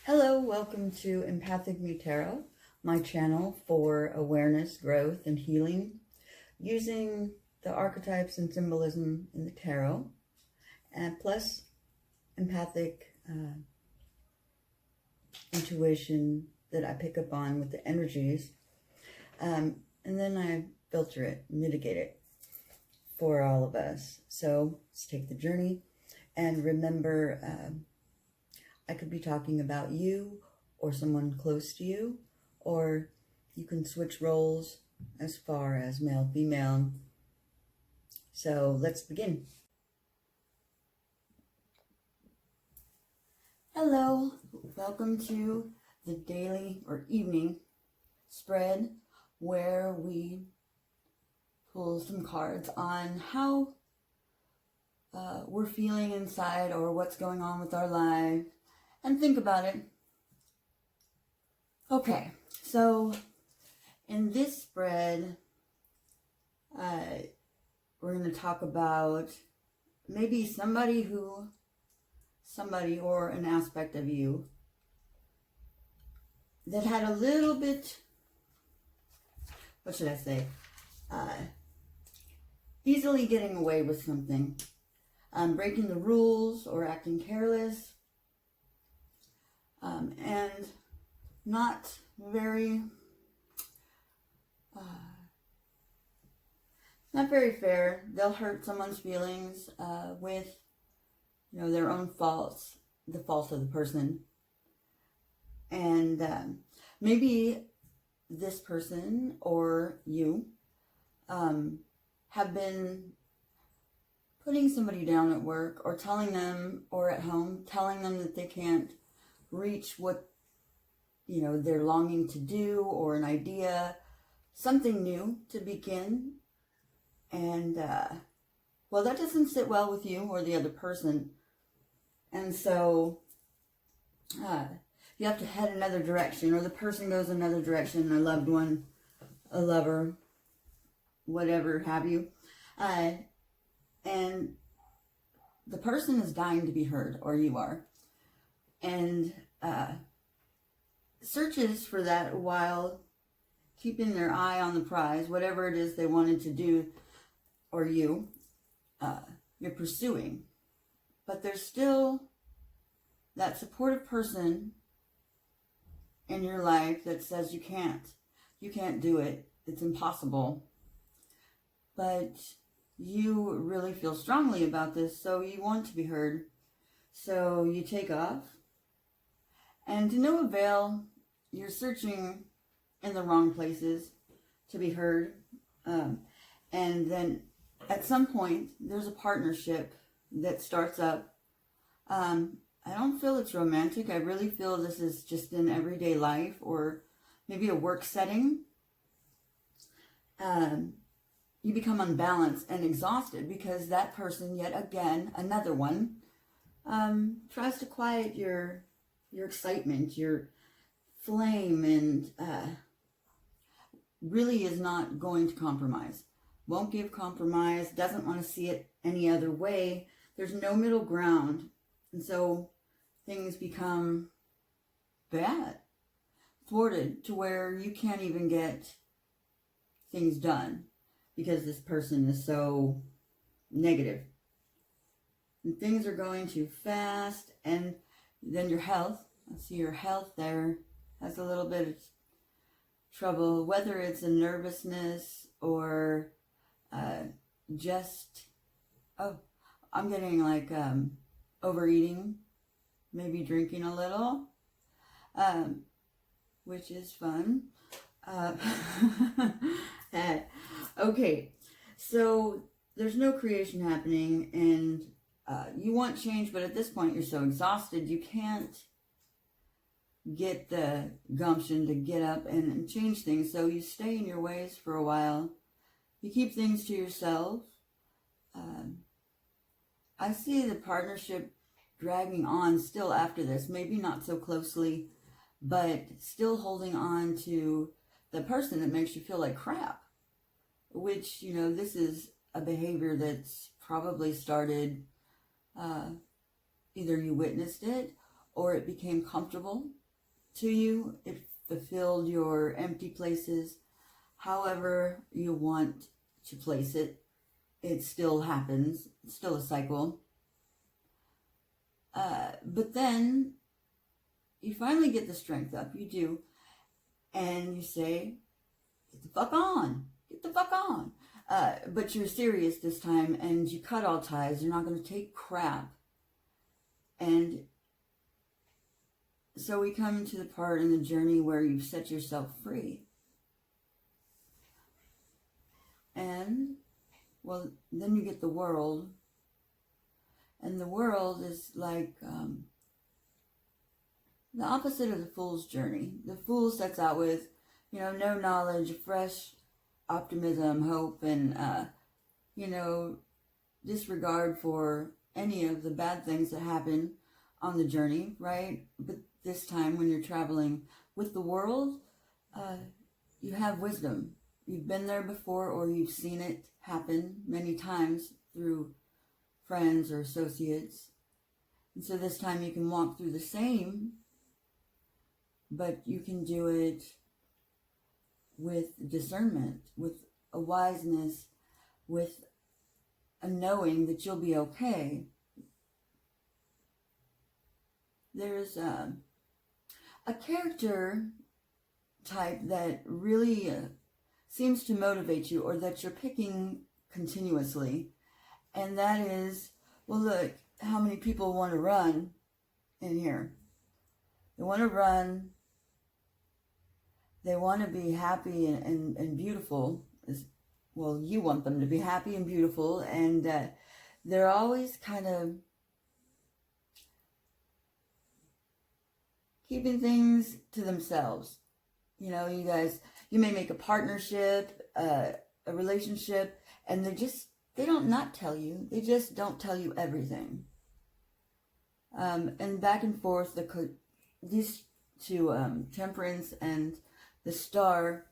Hello, welcome to Empathicme Tarot, my channel for awareness, growth, and healing using the archetypes and symbolism in the tarot, and plus empathic intuition that I pick up on with the energies, and then I filter it, mitigate it for all of us. So let's take the journey and remember I could be talking about you or someone close to you, or you can switch roles as far as male, female. So let's begin. Hello, welcome to the daily or evening spread where we pull some cards on how we're feeling inside or what's going on with our life. And think about it. Okay, so in this spread, we're going to talk about maybe somebody or an aspect of you that had a little bit, what should I say, easily getting away with something, breaking the rules or acting careless. And not very fair. They'll hurt someone's feelings with, their own faults, the faults of the person. And maybe this person or you have been putting somebody down at work or telling them, or at home, telling them that they can't reach what they're longing to do, or an idea, something new to begin, and well, that doesn't sit well with you or the other person, and so you have to head another direction, or the person goes another direction, a loved one, a lover, whatever have you, and the person is dying to be heard, or you are, and searches for that while keeping their eye on the prize, whatever it is they wanted to do, or you're pursuing. But there's still that supportive person in your life that says you can't do it, it's impossible. But you really feel strongly about this, so you want to be heard. So you take off. And to no avail, you're searching in the wrong places to be heard. And then at some point, there's a partnership that starts up. I don't feel it's romantic. I really feel this is just in everyday life, or maybe a work setting. You become unbalanced and exhausted because that person, yet again, another one, tries to quiet your excitement, your flame, and really is not going to compromise. Won't give compromise, doesn't want to see it any other way. There's no middle ground. And so things become bad, thwarted, to where you can't even get things done because this person is so negative. And things are going too fast, and then your health, I see your health there has a little bit of trouble, whether it's a nervousness or I'm getting like overeating, maybe drinking a little, which is fun. Okay, so there's no creation happening, and you want change, but at this point you're so exhausted you can't get the gumption to get up and change things. So you stay in your ways for a while. You keep things to yourself. I see the partnership dragging on still after this, maybe not so closely, but still holding on to the person that makes you feel like crap, which, this is a behavior that's probably started, either you witnessed it or it became comfortable to you. It fulfilled your empty places. However you want to place it, it still happens. It's still a cycle. But then you finally get the strength up. You do. And you say, get the fuck on. Get the fuck on. But you're serious this time, and you cut all ties. You're not going to take crap. And so we come to the part in the journey where you've set yourself free. And, well, then you get the world. And the world is like the opposite of the fool's journey. The fool sets out with, no knowledge, fresh optimism, hope, and, disregard for any of the bad things that happen on the journey, right? But this time when you're traveling with the world, you have wisdom. You've been there before, or you've seen it happen many times through friends or associates. And so this time you can walk through the same, but you can do it with discernment, with a wiseness, with a knowing that you'll be okay. There's a character type that really seems to motivate you, or that you're picking continuously. And that is, well, look, how many people want to run in here? They want to run. They want to be happy and beautiful. Well, you want them to be happy and beautiful. And they're always kind of keeping things to themselves. You guys, you may make a partnership, a relationship, and they don't not tell you. They just don't tell you everything. And back and forth, these two, Temperance and the Star,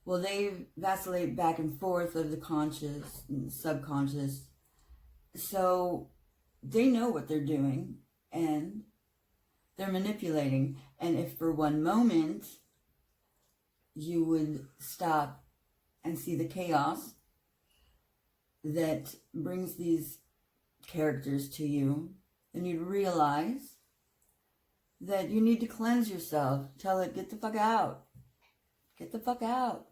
well, they vacillate back and forth of the conscious and subconscious. So they know what they're doing, and they're manipulating. And if for one moment you would stop and see the chaos that brings these characters to you, then you'd realize that you need to cleanse yourself. Tell it, get the fuck out. Get the fuck out.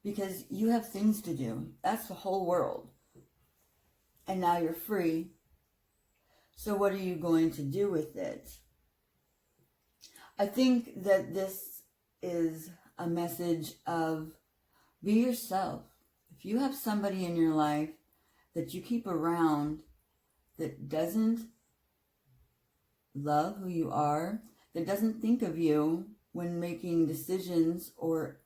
Because you have things to do. That's the whole world. And now you're free. So what are you going to do with it? I think that this is a message of be yourself. If you have somebody in your life that you keep around that doesn't love who you are, that doesn't think of you when making decisions or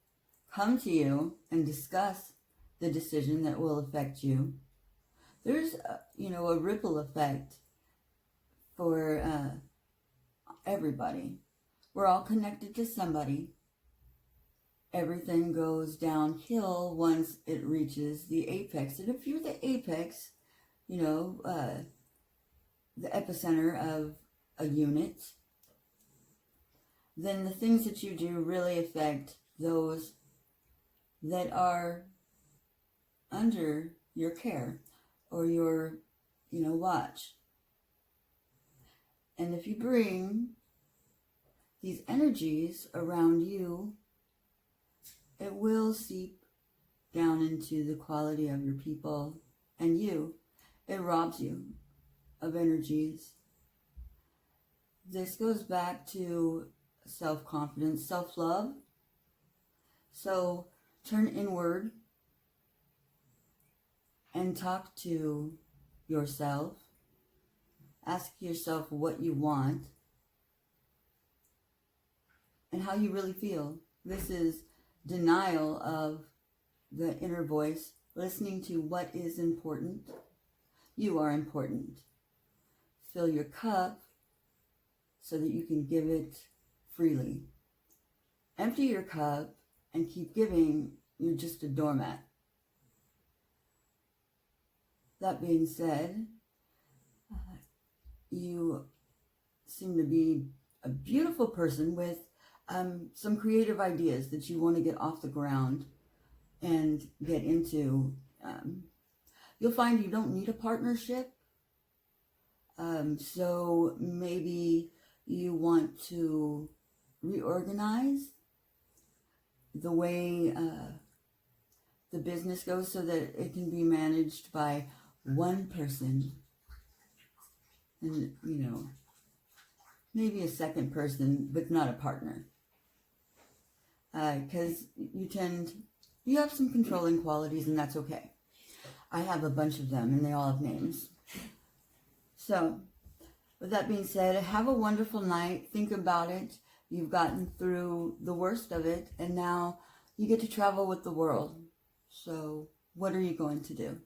come to you and discuss the decision that will affect you, there's a ripple effect for everybody. We're all connected to somebody. Everything goes downhill once it reaches the apex. And if you're the apex, the epicenter of a unit, then the things that you do really affect those that are under your care or your, watch. And if you bring these energies around you, it will seep down into the quality of your people and you. It robs you of energies. This goes back to self-confidence, self-love. So turn inward and talk to yourself. Ask yourself what you want and how you really feel. This is denial of the inner voice, listening to what is important. You are important. Fill your cup so that you can give it freely. Empty your cup and keep giving. You're just a doormat. That being said, you seem to be a beautiful person with some creative ideas that you want to get off the ground and get into. You'll find you don't need a partnership. So maybe you want to reorganize the way the business goes so that it can be managed by one person, and maybe a second person, but not a partner, because you have some controlling qualities, and that's okay. I have a bunch of them, and they all have names. So with that being said, have a wonderful night. Think about it. You've gotten through the worst of it, and now you get to travel with the world. So what are you going to do?